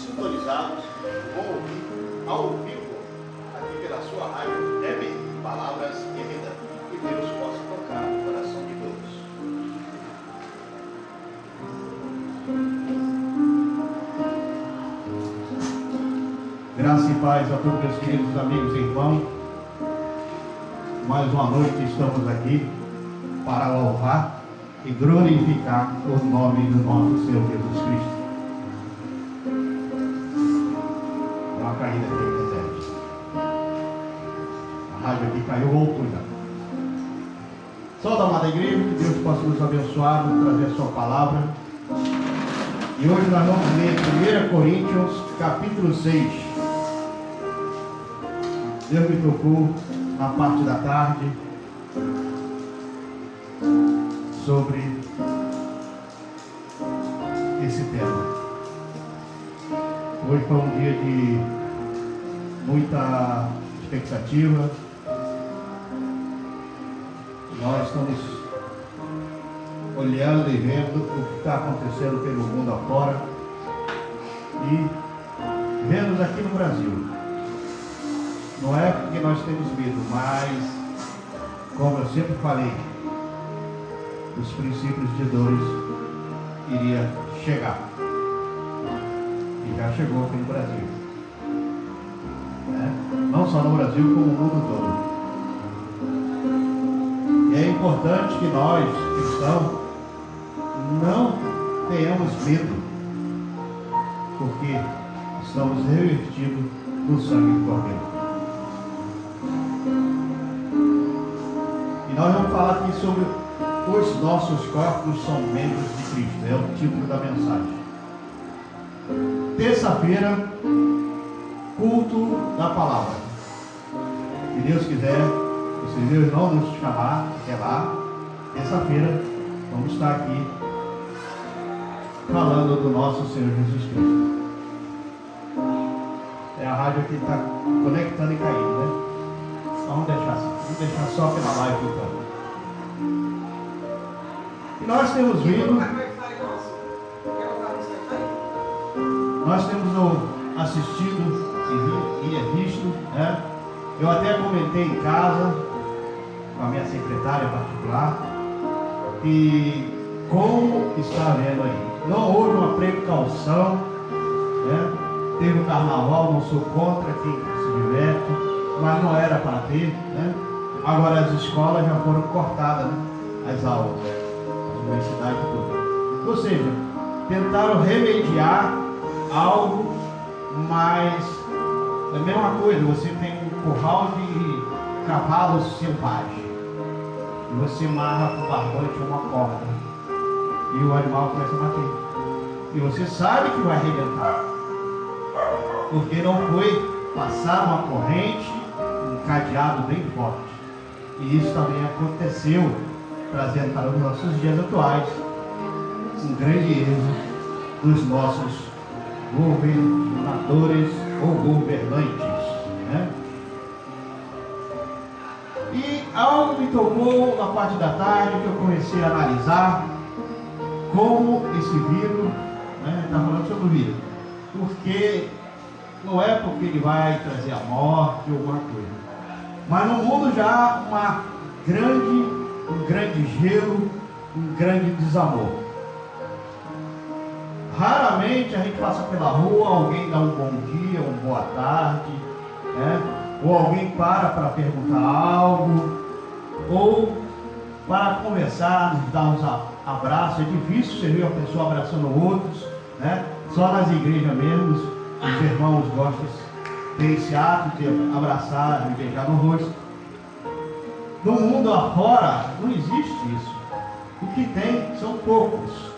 sintonizados vão ouvir ao vivo, aqui pela sua rádio, Palavras e Vida. Que Deus possa tocar no coração de todos. Graça e paz a todos meus queridos amigos e irmãos. Mais uma noite estamos aqui para louvar e glorificar o nome do nosso Senhor Jesus Cristo. Dá uma caída aqui, presente. A rádio aqui caiu, voltou já. Só da amada igreja, que Deus possa nos abençoar, nos trazer a sua palavra. E hoje nós vamos ler 1 Coríntios, capítulo 6. Deus me tocou na parte da tarde sobre esse tema. Hoje foi um dia de muita expectativa. Nós estamos olhando e vendo o que está acontecendo pelo mundo afora e vemos aqui no Brasil. Não é porque nós temos medo, mas, como eu sempre falei, os princípios de dores iria chegar. E já chegou aqui no Brasil. Não só no Brasil, como no mundo todo. E é importante que nós, cristãos, não tenhamos medo, porque estamos revestidos do sangue do Cordeiro. Nós vamos falar aqui sobre os nossos corpos são membros de Cristo. É o título da mensagem. Terça-feira, culto da palavra. Se Deus quiser, e se Deus não nos chamar até lá, terça-feira, vamos estar aqui falando do nosso Senhor Jesus Cristo. É a rádio que está conectando e caindo, né? Vamos deixar assim. Vamos deixar só pela live então. E nós temos vindo. Nós temos assistido e visto, né? Eu até comentei em casa com a minha secretária particular que como está vendo aí. Não houve uma precaução, né? Teve o carnaval, não sou contra quem se diverte, mas não era para ter, né? Agora as escolas já foram cortadas, né? As aulas, as universidades e tudo. Ou seja, tentaram remediar algo, mas é a mesma coisa. Você tem um curral de cavalos selvagens e você amarra com barbante uma corda e o animal começa a bater. E você sabe que vai arrebentar, porque não foi passar uma corrente, um cadeado bem forte. E isso também aconteceu, trazendo para os nossos dias atuais um grande erro dos nossos governadores ou governantes, né? E algo me tocou na parte da tarde que eu comecei a analisar como esse vírus, né? Está falando sobre o vírus, porque não é porque ele vai trazer a morte ou alguma coisa. Mas no mundo já há um grande gelo, um grande desamor. Raramente a gente passa pela rua, alguém dá um bom dia, uma boa tarde, né? Ou alguém para perguntar algo, ou para conversar, nos dar uns abraços. É difícil você ver uma pessoa abraçando outros, né? Só nas igrejas mesmo, os irmãos gostam tem esse ato de abraçar e beijar no rosto. No mundo afora não existe isso. O que tem são poucos.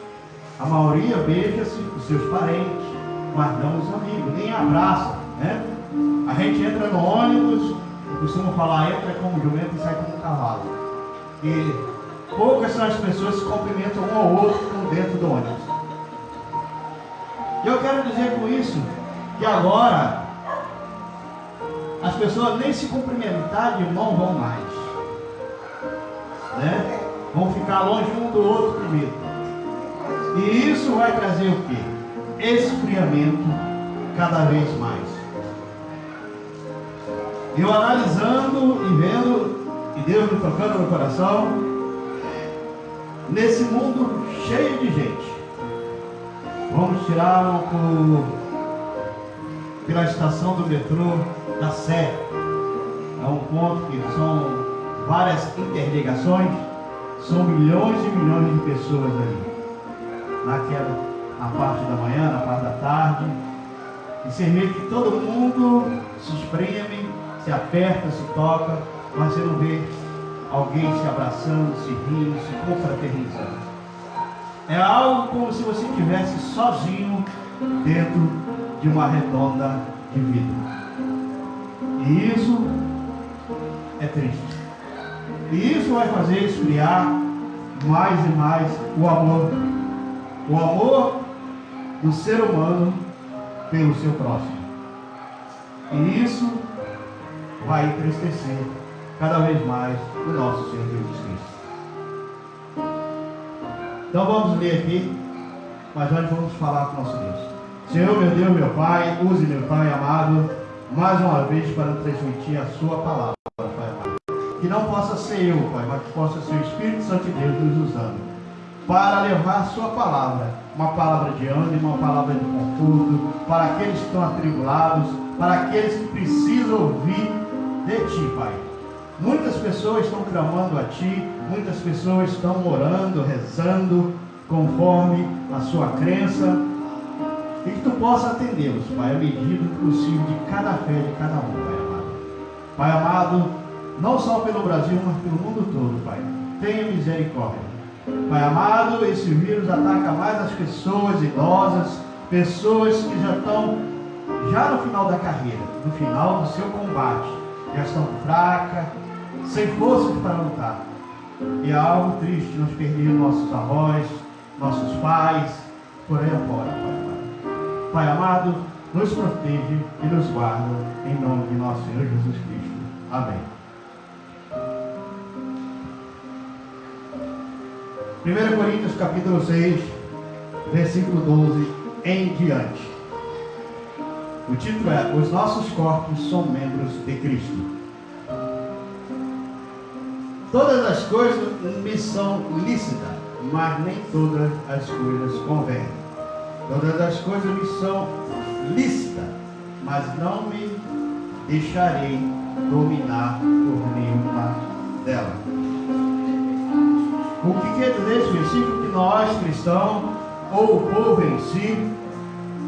A maioria beija-se os seus parentes, mas não os amigos, nem abraça, né? A gente entra no ônibus, costuma falar, entra como jumento e sai como cavalo. E poucas são as pessoas que se cumprimentam um ao outro dentro do ônibus. E eu quero dizer com isso que agora as pessoas nem se cumprimentar de mão vão mais, né? Vão ficar longe um do outro primeiro. E isso vai trazer o quê? Esfriamento cada vez mais. Eu analisando e vendo, e Deus me tocando no coração, nesse mundo cheio de gente. Vamos tirar pela estação do metrô da Sé. É um ponto que são várias interligações, são milhões e milhões de pessoas ali. Na parte da manhã, na parte da tarde. E você vê que todo mundo se espreme, se aperta, se toca, mas você não vê alguém se abraçando, se rindo, se confraternizando. É algo como se você estivesse sozinho dentro de uma redonda de vida. E isso é triste. E isso vai fazer esfriar mais e mais o amor. O amor do ser humano pelo seu próximo. E isso vai entristecer cada vez mais o nosso Senhor Jesus Cristo. Então vamos ler aqui, mas antes vamos falar com o nosso Deus. Senhor, meu Deus, meu Pai, use meu Pai amado, mais uma vez para transmitir a sua palavra, Pai amado. Que não possa ser eu, Pai, mas que possa ser o Espírito Santo de Deus nos usando, para levar a sua palavra, uma palavra de ânimo, uma palavra de conforto, para aqueles que estão atribulados, para aqueles que precisam ouvir de Ti, Pai. Muitas pessoas estão clamando a Ti, muitas pessoas estão orando, rezando, conforme a sua crença, e que Tu possa atendê-los, Pai, à medida possível de cada fé de cada um, Pai amado. Pai amado, não só pelo Brasil, mas pelo mundo todo, Pai. Tenha misericórdia. Pai amado, esse vírus ataca mais as pessoas idosas, pessoas que já estão no final da carreira, no final do seu combate, já estão fracas, sem forças para lutar. E é algo triste nós perdermos nossos avós, nossos pais, por aí afora, Pai amado. Pai amado, nos protege e nos guarda, em nome de nosso Senhor Jesus Cristo. Amém. 1 Coríntios capítulo 6, versículo 12 em diante. O título é: Os nossos corpos são membros de Cristo. Todas as coisas me são lícitas, mas nem todas as coisas convêm. Todas as coisas me são lícitas, mas não me deixarei dominar por nenhuma delas. O que quer dizer esse versículo? Que nós, cristãos, ou o povo em si,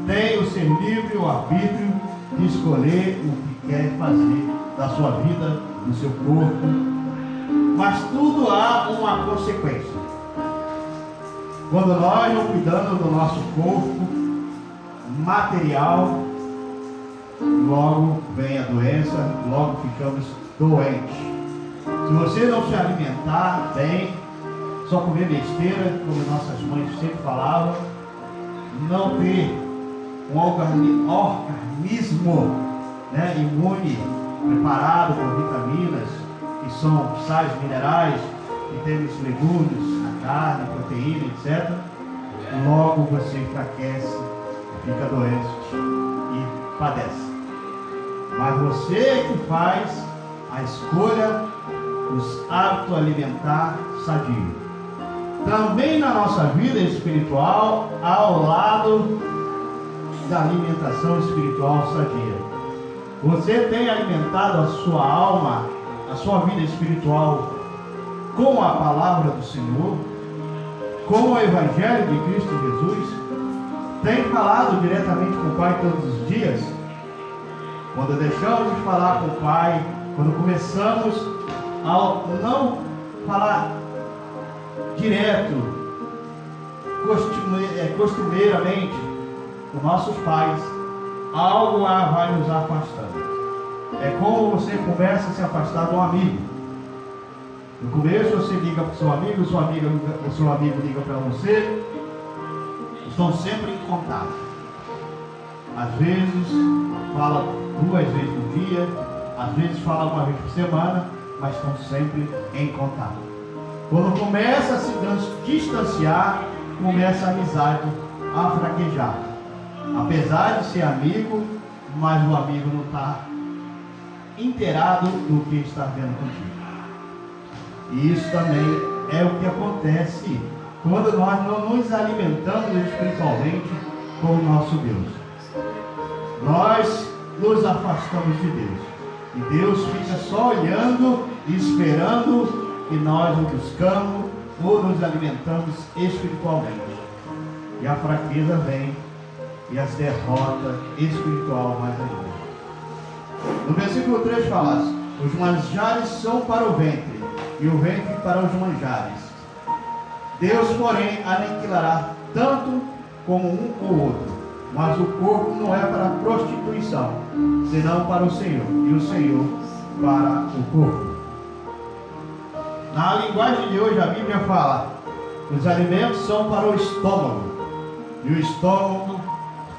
tem o seu livre arbítrio de escolher o que quer fazer da sua vida, do seu corpo. Mas tudo há uma consequência. Quando nós não cuidamos do nosso corpo material, logo vem a doença, logo ficamos doentes. Se você não se alimentar bem, só comer besteira, como nossas mães sempre falavam, não ter um organismo, imune, preparado com vitaminas, que são sais minerais, que tem nos legumes, na carne, proteína, etc. Logo você enfraquece, fica doente e padece. Mas você que faz a escolha dos hábitos alimentar sadios. Também na nossa vida espiritual, ao lado da alimentação espiritual sadia. Você tem alimentado a sua alma, a sua vida espiritual com a palavra do Senhor, com o Evangelho de Cristo Jesus? Tem falado diretamente com o Pai todos os dias? Quando deixamos de falar com o Pai, quando começamos a não falar direto, costumeiramente com nossos pais, algo vai nos afastando. É como você começa a se afastar de um amigo. No começo você liga para o seu amigo, o seu amigo liga para você, estão sempre em contato. Às vezes fala 2 vezes no dia, às vezes fala 1 vez por semana, mas estão sempre em contato. Quando começa a se distanciar, começa a amizade a fraquejar. Apesar de ser amigo, mas o amigo não está inteirado do que está vendo contigo. E isso também é o que acontece quando nós não nos alimentamos espiritualmente com o nosso Deus. Nós nos afastamos de Deus. E Deus fica só olhando e esperando que nós o buscamos ou nos alimentamos espiritualmente. E a fraqueza vem e as derrotas espiritual mais ainda. No versículo 3 fala: os manjares são para o ventre, e o ventre para os manjares. Deus, porém, aniquilará tanto como um ou outro, mas o corpo não é para a prostituição, senão para o Senhor, e o Senhor para o corpo. Na linguagem de hoje, a Bíblia fala: os alimentos são para o estômago, e o estômago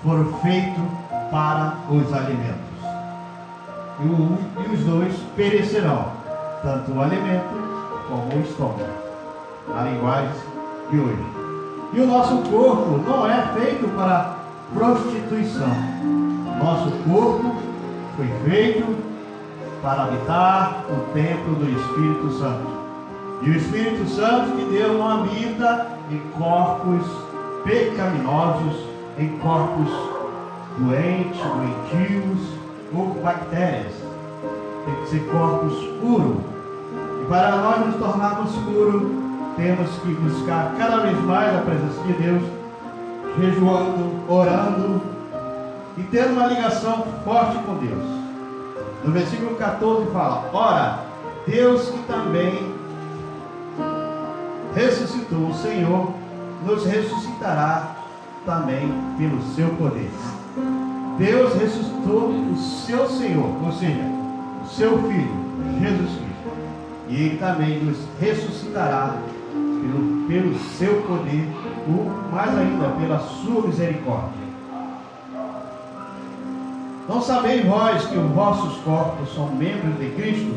foram feitos para os alimentos. E os dois perecerão, tanto o alimento como o estômago, na linguagem de hoje. E o nosso corpo não é feito para prostituição. Nosso corpo foi feito para habitar o templo do Espírito Santo. E o Espírito Santo de Deus não habita em corpos pecaminosos, em corpos doentes, doentios ou bactérias. Tem que ser corpos puros. E para nós nos tornarmos puros, temos que buscar cada vez mais a presença de Deus, jejuando, orando e tendo uma ligação forte com Deus. No versículo 14 fala: ora, Deus que também ressuscitou o Senhor, nos ressuscitará também pelo seu poder. Deus ressuscitou o seu Senhor, ou seja, o seu Filho, Jesus Cristo. E Ele também nos ressuscitará pelo seu poder, ou mais ainda, pela sua misericórdia. Não sabeis vós que os vossos corpos são membros de Cristo?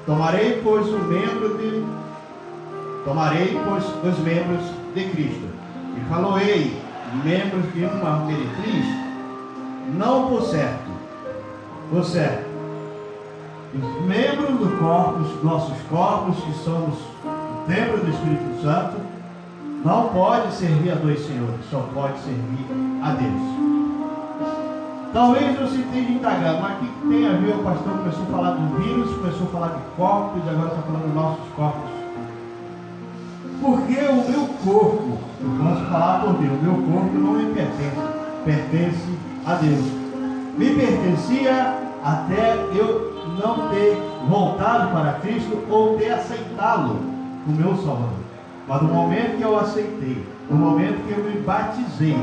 Tomarei, pois, os membros de Cristo, e faloei membros de uma meretriz, não por certo, os membros do corpo, os nossos corpos, que somos o templo do Espírito Santo, não pode servir a dois senhores, só pode servir a Deus. Talvez você esteja indagando, mas o que tem a ver? O pastor começou a falar do vírus, começou a falar de corpos, agora está falando dos nossos corpos. Porque o meu corpo, eu posso falar por Deus, o meu corpo não me pertence a Deus. Me pertencia até eu não ter voltado para Cristo ou ter aceitá-lo como meu Salvador. Mas no momento que eu aceitei, no momento que eu me batizei,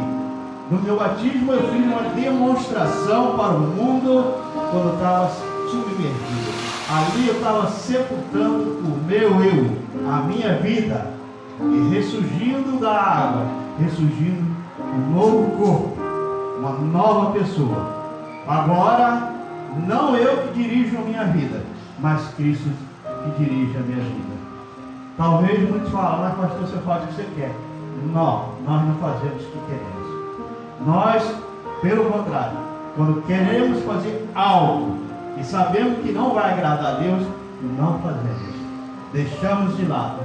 no meu batismo eu fiz uma demonstração para o mundo quando eu estava submergido. Ali eu estava sepultando o meu eu, a minha vida, e ressurgindo da água, ressurgindo um novo corpo, uma nova pessoa. Agora, não eu que dirijo a minha vida, mas Cristo que dirige a minha vida. Talvez muitos falam: mas pastor, você faz o que você quer. Não, nós não fazemos o que queremos. Nós, pelo contrário, quando queremos fazer algo e sabemos que não vai agradar a Deus, não fazemos, deixamos de lado.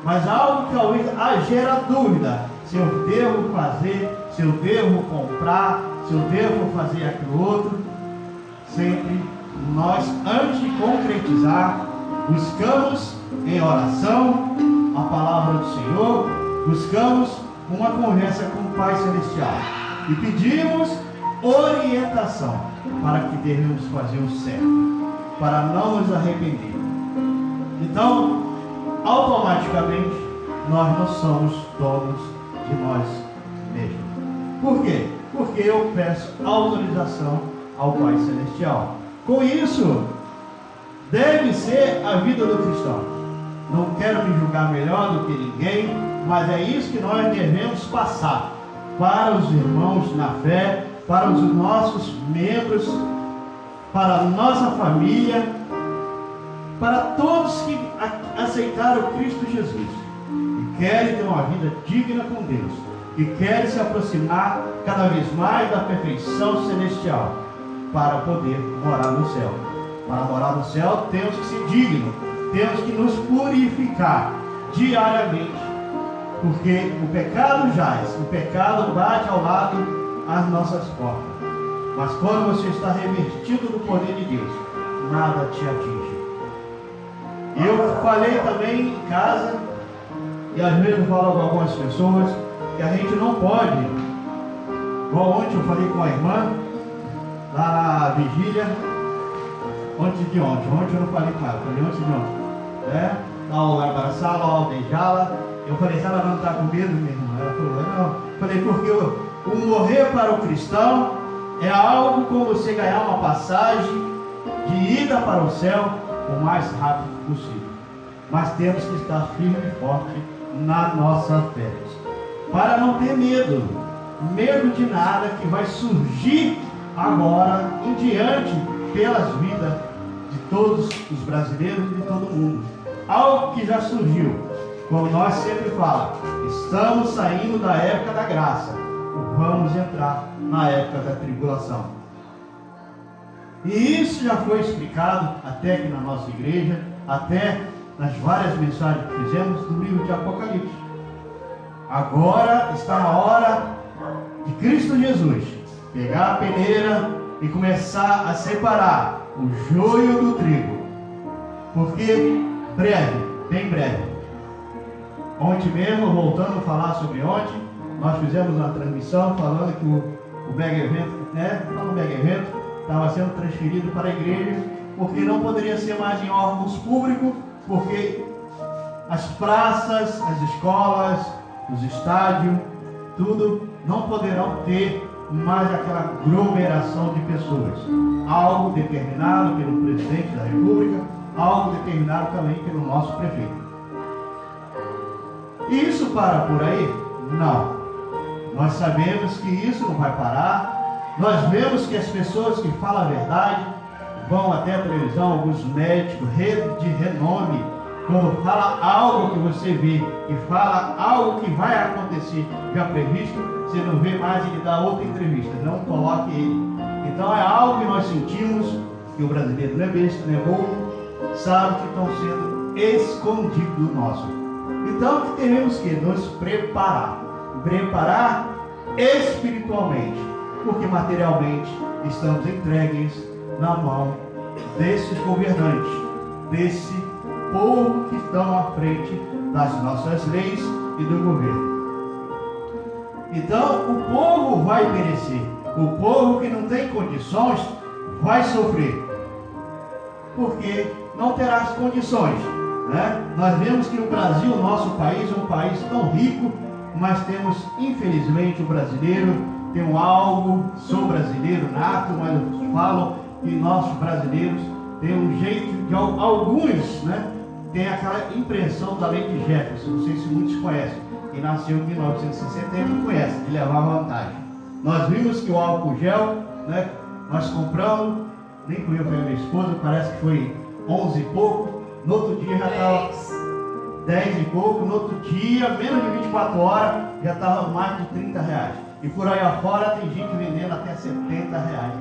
Mas algo que talvez gera dúvida: se eu devo fazer, se eu devo comprar, se eu devo fazer aquilo outro. Sempre nós, antes de concretizar, buscamos em oração a palavra do Senhor, buscamos uma conversa com o Pai Celestial e pedimos orientação para que devemos fazer o certo, para não nos arrepender. Então, automaticamente, nós não somos donos de nós mesmos. Por quê? Porque eu peço autorização ao Pai Celestial. Com isso, deve ser a vida do cristão. Não quero me julgar melhor do que ninguém, mas é isso que nós devemos passar para os irmãos na fé, para os nossos membros, para a nossa família, para todos que aceitaram Cristo Jesus. E querem ter uma vida digna com Deus, que querem se aproximar cada vez mais da perfeição celestial, para poder morar no céu. Para morar no céu, temos que ser dignos, temos que nos purificar diariamente, porque o pecado jaz, o pecado bate ao lado às nossas portas. Mas quando você está revestido do poder de Deus, nada te atinge. Eu falei também em casa, e às vezes eu falo com algumas pessoas, que a gente não pode, igual ontem eu falei com a irmã, lá na vigília, ontem eu não falei com ela, falei antes de ontem, né? Ao abraçá-la, ao beijá-la, eu falei, se ela não está com medo, minha irmã, ela falou, não, falei, porque o morrer para o cristão é algo como você ganhar uma passagem de ida para o céu o mais rápido possível, mas temos que estar firme e forte na nossa fé, para não ter medo de nada que vai surgir agora em diante pelas vidas de todos os brasileiros e de todo mundo. Algo que já surgiu, como nós sempre falamos, estamos saindo da época da graça, vamos entrar na época da tribulação. E isso já foi explicado até aqui na nossa igreja, até nas várias mensagens que fizemos do livro de Apocalipse. Agora está na hora de Cristo Jesus pegar a peneira e começar a separar o joio do trigo, porque bem breve, ontem mesmo, voltando a falar sobre ontem, nós fizemos uma transmissão falando que o mega evento, não o mega evento, estava sendo transferido para a igreja, porque não poderia ser mais em órgãos públicos, porque as praças, as escolas, os estádios, tudo não poderão ter mais aquela aglomeração de pessoas. Algo determinado pelo presidente da República, algo determinado também pelo nosso prefeito. E isso para por aí? Não. Nós sabemos que isso não vai parar. Nós vemos que as pessoas que falam a verdade vão até a televisão, alguns médicos de renome, quando fala algo que você vê e fala algo que vai acontecer já previsto, você não vê mais, ele dá outra entrevista, não coloque ele. Então é algo que nós sentimos, que o brasileiro não é besta, não é bobo, sabe que estão sendo escondidos nosso. Então que temos que nos preparar espiritualmente, porque materialmente estamos entregues na mão desses governantes, desse povo que estão à frente das nossas leis e do governo. Então o povo vai perecer, o povo que não tem condições vai sofrer, porque não terá as condições, né? Nós vemos que o Brasil, nosso país, é um país tão rico, mas temos, infelizmente, o brasileiro tem algo, sou brasileiro nato, mas falam que nossos brasileiros têm um jeito de alguns, né? Tem aquela impressão da lei de Jefferson, não sei se muitos conhecem, que nasceu em 1960 e não conhece, de levar vantagem. Nós vimos que o álcool gel, né? Nós compramos, nem fui eu, foi minha esposa, parece que foi 11 e pouco, no outro dia já estava 10 e pouco, no outro dia, menos de 24 horas, já estava mais de 30 reais. E por aí afora tem gente vendendo até 70 reais.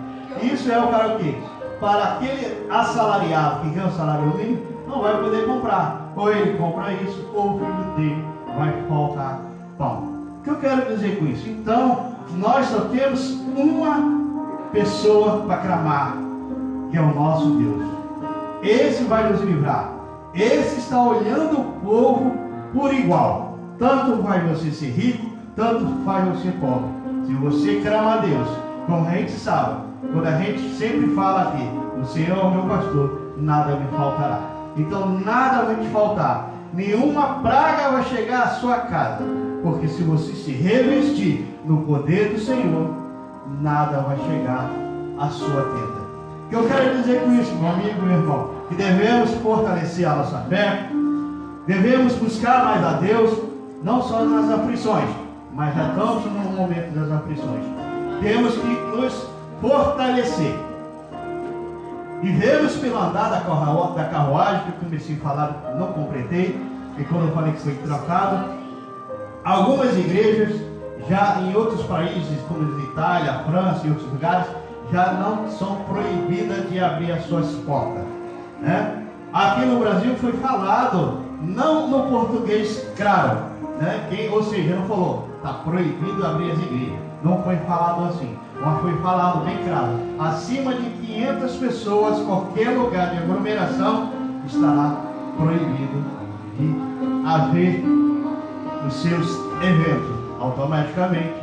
Isso é o cara o quê? Para aquele assalariado que ganha o salário mínimo, não vai poder comprar. Ou ele compra isso, ou o filho dele vai faltar pão. O que eu quero dizer com isso? Então, nós só temos uma pessoa para clamar, que é o nosso Deus. Esse vai nos livrar. Esse está olhando o povo por igual. Tanto faz você ser rico, tanto faz você pobre. Se você clama a Deus, como a gente sabe, quando a gente sempre fala aqui, o Senhor é o meu pastor, nada me faltará. Então nada vai te faltar. Nenhuma praga vai chegar à sua casa. Porque se você se revestir no poder do Senhor, nada vai chegar à sua tenda. O que eu quero dizer com isso, meu amigo e meu irmão? Que devemos fortalecer a nossa fé, devemos buscar mais a Deus, não só nas aflições, mas já estamos no momento das aflições. Temos que nos fortalecer. Vivemos pelo andar da carruagem, que eu comecei a falar, não completei, e quando eu falei que foi trocado, Algumas igrejas, já em outros países, como a Itália, a França e outros lugares, já não são proibidas de abrir as suas portas, né? Aqui no Brasil foi falado, não no português claro, né? Ou seja, não falou, está proibido abrir as igrejas. Não foi falado assim, mas foi falado bem claro. Acima de 500 pessoas, qualquer lugar de aglomeração, estará proibido de haver os seus eventos. Automaticamente,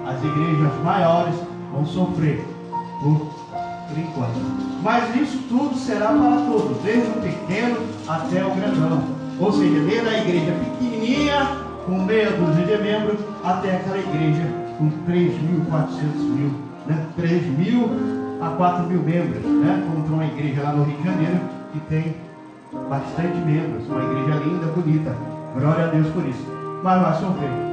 as igrejas maiores vão sofrer por enquanto. Mas isso tudo será para todos, desde o pequeno até o grandão. Ou seja, desde a igreja pequenininha, com meia dúzia de membros, até aquela igreja com 3.400, né? 3.000 a 4.000 membros, né? Como tem uma igreja lá no Rio de Janeiro que tem bastante membros, uma igreja linda, bonita. Glória a Deus por isso. Mas vai sofrer.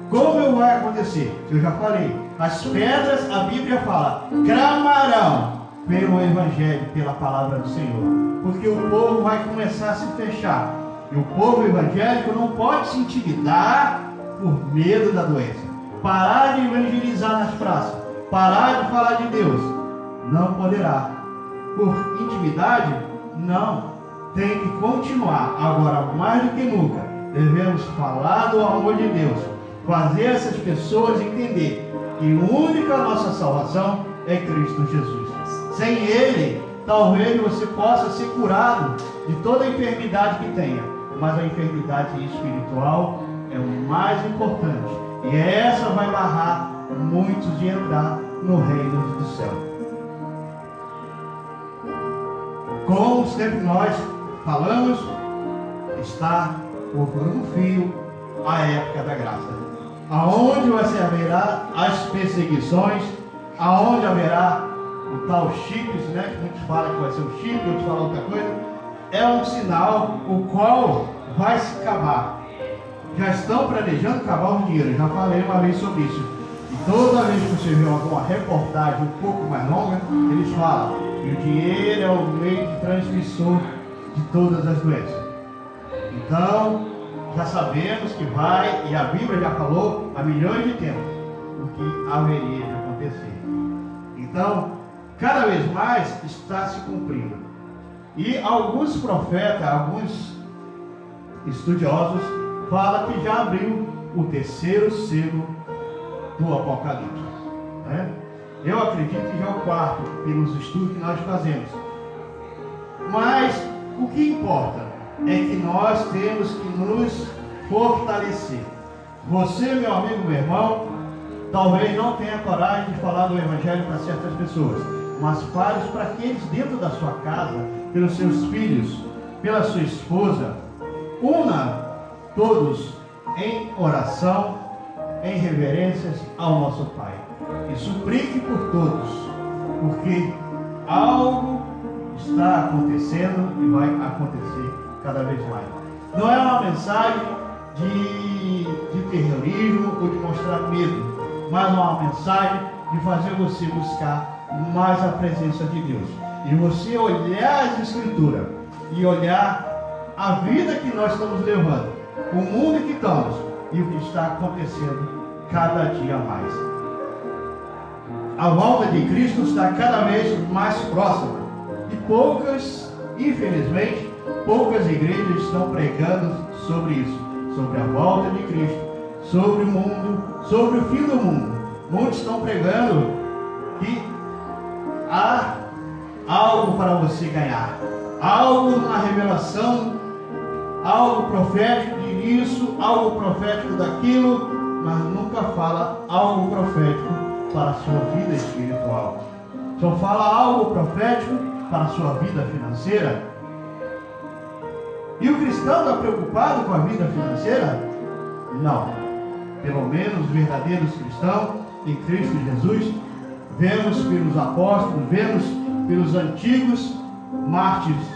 Como vai acontecer? Eu já falei. As pedras, a Bíblia fala, clamarão pelo Evangelho, pela palavra do Senhor. Porque o povo vai começar a se fechar. E o povo evangélico não pode se intimidar por medo da doença. Parar de evangelizar nas praças. Parar de falar de Deus. Não poderá. Por intimidade? Não. Tem que continuar. Agora, mais do que nunca, devemos falar do amor de Deus. Fazer essas pessoas entender que a única nossa salvação é Cristo Jesus. Sem Ele, talvez você possa ser curado de toda a enfermidade que tenha, mas a enfermidade espiritual é o mais importante. E essa vai barrar muitos de entrar no reino do céu. Como sempre nós falamos, está por um fio a época da graça. Aonde você haverá as perseguições, aonde haverá o tal chips, né? Que muitos falam que vai ser um chip, outros falam outra coisa. É um sinal o qual vai se acabar. Já estão planejando acabar o dinheiro. Já falei uma vez sobre isso. E toda vez que você vê alguma reportagem um pouco mais longa, eles falam que o dinheiro é o meio de transmissor de todas as doenças. Então, já sabemos que vai, e a Bíblia já falou há milhões de tempos, o que haveria de acontecer. Então, cada vez mais está se cumprindo. E alguns profetas, alguns estudiosos, falam que já abriu o terceiro selo do Apocalipse, né? Eu acredito que já é o quarto, pelos estudos que nós fazemos. Mas o que importa é que nós temos que nos fortalecer. Você, meu amigo, meu irmão, talvez não tenha coragem de falar do Evangelho para certas pessoas, mas fale para aqueles dentro da sua casa, pelos seus filhos, pela sua esposa. Una todos em oração, em reverências ao nosso Pai. E suplique por todos, porque algo está acontecendo e vai acontecer cada vez mais. Não é uma mensagem de terrorismo ou de mostrar medo, mas uma mensagem de fazer você buscar mais a presença de Deus. E você olhar as Escrituras e olhar a vida que nós estamos levando, o mundo que estamos e o que está acontecendo cada dia mais. A volta de Cristo está cada vez mais próxima. E poucas, infelizmente, poucas igrejas estão pregando sobre isso, sobre a volta de Cristo, sobre o mundo, sobre o fim do mundo. Muitos estão pregando que há algo para você ganhar, algo, uma revelação, algo profético disso, algo profético daquilo, mas nunca fala algo profético para a sua vida espiritual. Só fala algo profético para a sua vida financeira. E o cristão está preocupado com a vida financeira? Não. Pelo menos os verdadeiros cristãos em Cristo Jesus, vemos pelos apóstolos, vemos pelos antigos mártires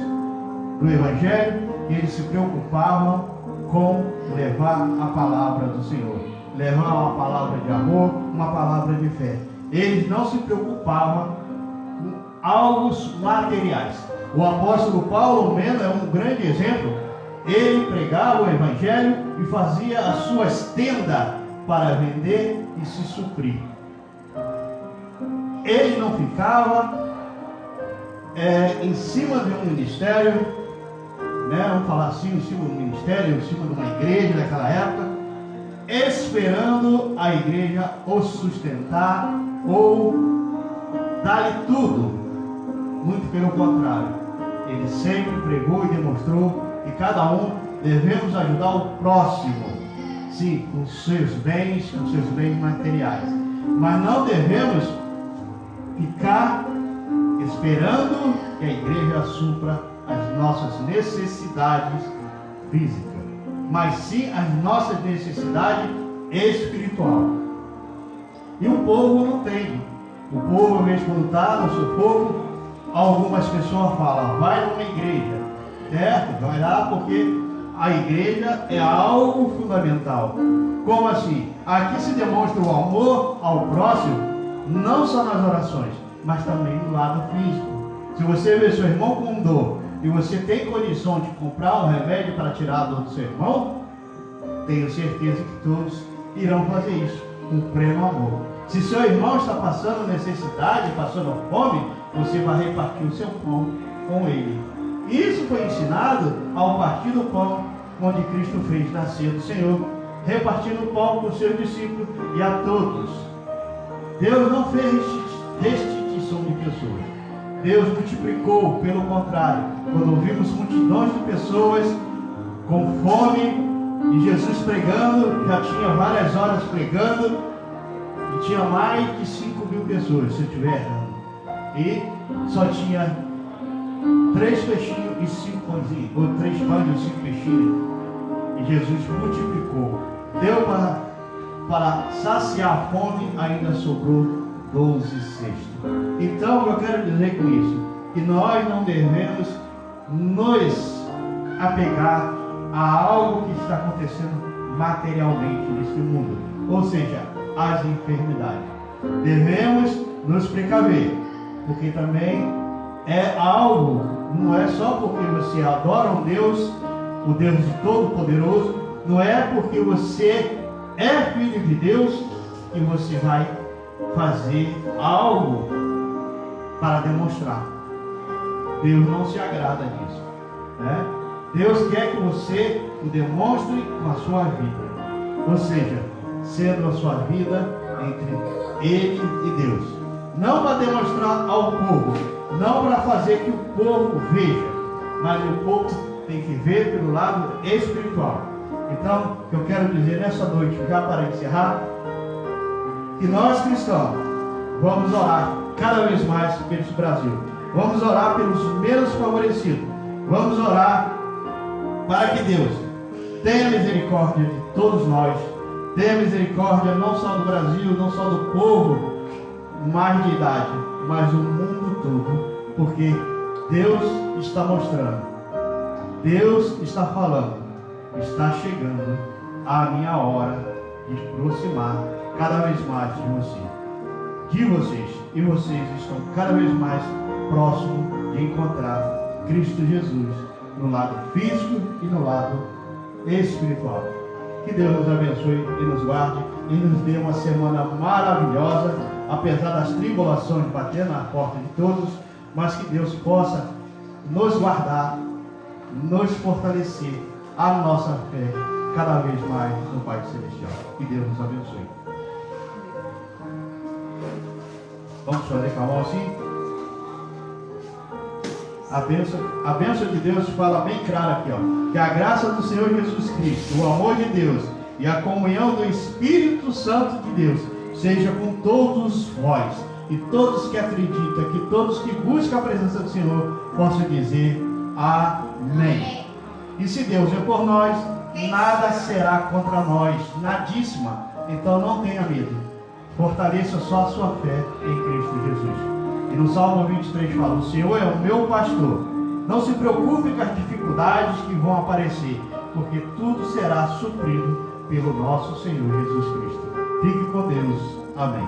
do Evangelho, que eles se preocupavam com levar a palavra do Senhor, levar uma palavra de amor, uma palavra de fé. Eles não se preocupavam com algo materiais. O apóstolo Paulo mesmo é um grande exemplo, Ele pregava o Evangelho e fazia as suas tendas para vender e se suprir. Ele não ficava em cima de um ministério, né, vamos falar assim, em cima de um ministério, em cima de uma igreja daquela época, esperando a igreja o sustentar ou dar-lhe tudo. Muito pelo contrário, ele sempre pregou e demonstrou que cada um devemos ajudar o próximo, sim, com seus bens materiais, mas não devemos ficar esperando que a igreja supra as nossas necessidades físicas, mas sim as nossas necessidades espirituais. E o povo não tem. O povo, às vezes, quando está no sufoco, algumas pessoas falam, vai numa igreja, certo? Vai lá porque a igreja é algo fundamental. Como assim? Aqui se demonstra o amor ao próximo, não só nas orações, mas também no lado físico. Se você vê seu irmão com dor e você tem condição de comprar um remédio para tirar a dor do seu irmão, tenho certeza que todos irão fazer isso com pleno amor. Se seu irmão está passando necessidade, passando fome, você vai repartir o seu pão com ele. Isso foi ensinado ao partir do pão, onde Cristo fez nascer do Senhor, repartindo o pão com os seus discípulos e a todos. Deus não fez restituição de pessoas. Deus multiplicou, pelo contrário, quando vimos multidões de pessoas com fome, e Jesus pregando, já tinha várias horas pregando, e tinha mais de 5.000 pessoas, se eu estiver errando. E só tinha 3 peixinhos e 5 pãezinhos, ou 3 pães e 5 peixinhos. E Jesus multiplicou. Deu para saciar a fome, ainda sobrou 12 cestos. Então, o que eu quero dizer com isso? Que nós não devemos nos apegar a algo que está acontecendo materialmente neste mundo, ou seja, as enfermidades. Devemos nos precaver, porque também é algo, não é só porque você adora um Deus, o Deus de Todo-Poderoso, não é porque você é filho de Deus que você vai fazer algo para demonstrar. Deus não se agrada disso, né? Deus quer que você o demonstre com a sua vida, ou seja, sendo a sua vida entre Ele e Deus, não para demonstrar ao povo, não para fazer que o povo veja, mas o povo tem que ver pelo lado espiritual. Então, o que eu quero dizer nessa noite, já para encerrar, que nós cristãos vamos orar cada vez mais pelo Brasil, vamos orar pelos menos favorecidos, vamos orar para que Deus tenha misericórdia de todos nós, tenha misericórdia não só do Brasil, não só do povo mais de idade, mas do mundo todo, porque Deus está mostrando, Deus está falando, está chegando a minha hora de aproximar cada vez mais de vocês, e vocês estão cada vez mais próximos de encontrar Cristo Jesus no lado físico e no lado espiritual. Que Deus nos abençoe e nos guarde e nos dê uma semana maravilhosa, apesar das tribulações bater na porta de todos, mas que Deus possa nos guardar, nos fortalecer a nossa fé cada vez mais no Pai Celestial. Que Deus nos abençoe. Vamos fazer com a mão assim? A bênção de Deus fala bem claro aqui, ó, que a graça do Senhor Jesus Cristo, o amor de Deus e a comunhão do Espírito Santo de Deus seja com todos vós, e todos que acreditam, que todos que buscam a presença do Senhor possam dizer amém. E se Deus é por nós, nada será contra nós, nadíssima. Então não tenha medo, fortaleça só a sua fé em Cristo Jesus. E no Salmo 23 fala, o Senhor é o meu pastor, não se preocupe com as dificuldades que vão aparecer, porque tudo será suprido pelo nosso Senhor Jesus Cristo. Fique com Deus. Amém.